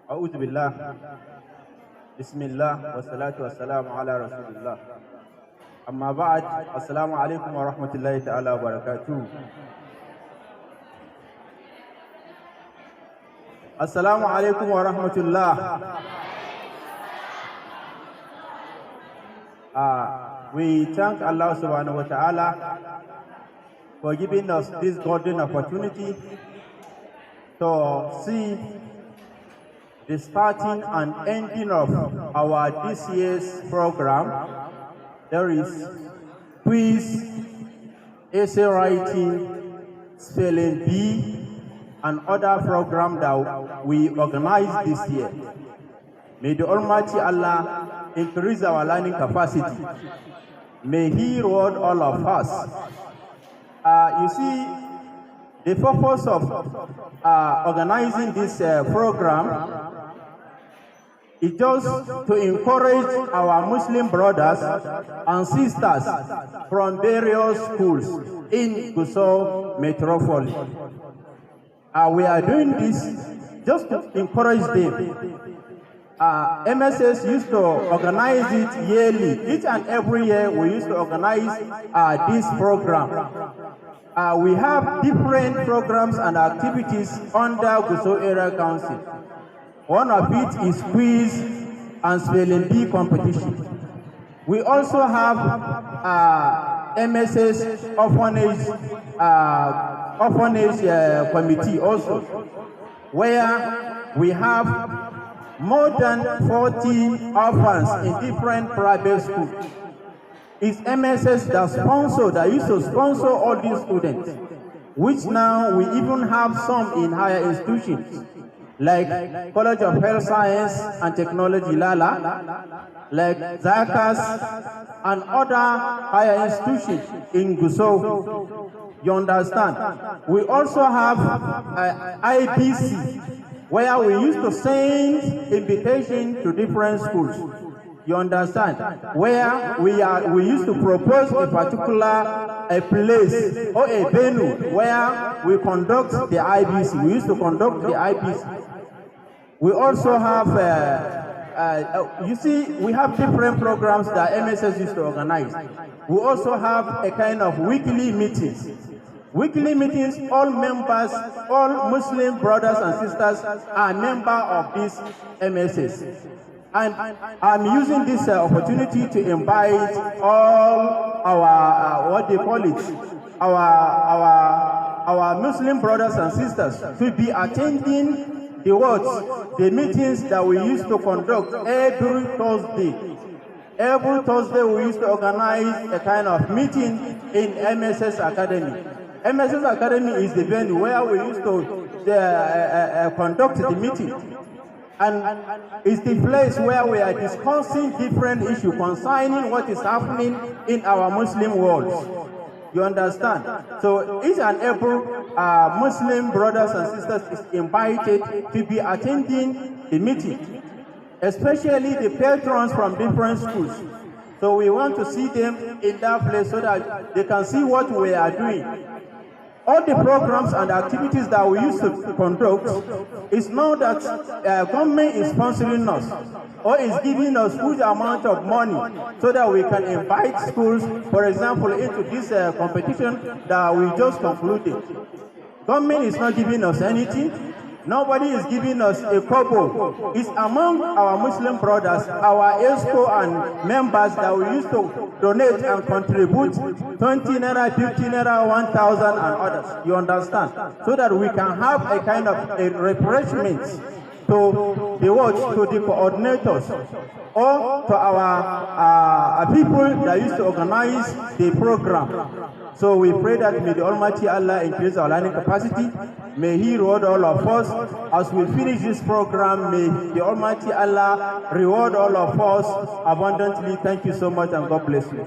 أعوذ بالله بسم الله والصلاة والسلام على رسول الله أما بعد السلام عليكم ورحمة الله تعالى وبركاته. السلام عليكم ورحمة الله. We thank Allah subhanahu wa ta'ala for giving us this golden opportunity to see the starting and ending of our this year's program. There is quiz, essay writing, spelling bee, and other programs that we organized this year. May the Almighty Allah increase our learning capacity. May He reward all of us. You see, the purpose of organizing this program is just to encourage our Muslim brothers and sisters from various schools in Gusau metropolis. We are doing this just to encourage them. MSS used to organize it yearly. Each and every year we used to organize this program. We have different programs and activities under Gusau Area Council. One of it is quiz and spelling bee competition. We also have MSS orphanage committee also, where we have more than 40 orphans in different private schools. It's MSS that used to sponsor all these students, which now we even have some in higher institutions, like College of Health Science and Technology, Lala, like Zakas, and other higher institutions in Gusau. You understand? We also have IBC, where we used to send invitation to different schools. You understand? Where we used to propose a particular place or a venue where we conduct the IBC. We used to conduct the IBC. We also have, you see, we have different programs that MSS used to organize. We also have a kind of weekly meetings. Weekly meetings, all members, all Muslim brothers and sisters are members of this MSS. And I'm using this opportunity to invite all our, what they call it, our Muslim brothers and sisters to be attending the meetings that we used to conduct every Thursday. Every Thursday we used to organize a kind of meeting in MSS Academy. MSS Academy is the venue where we used to conduct the meeting. And it's the place where we are discussing different issues concerning what is happening in our Muslim world. You understand? So each and every Muslim brothers and sisters is invited to be attending the meeting, especially the patrons from different schools. So we want to see them in that place so that they can see what we are doing. All the programs and activities that we used to conduct is now that government is sponsoring us or is giving us huge amount of money so that we can invite schools, for example, into this competition that we just concluded. Government is not giving us anything. Nobody is giving us a kobo. It's among our Muslim brothers, our ESCO and members that we used to donate and contribute 20 naira, 50 naira, 1,000 and others. You understand? So that we can have a kind of a refreshment to the coordinators or to our people that used to organize the program. So we pray that may the Almighty Allah increase our learning capacity. May He reward all of us. As we finish this program, may the Almighty Allah reward all of us abundantly. Thank you so much and God bless you.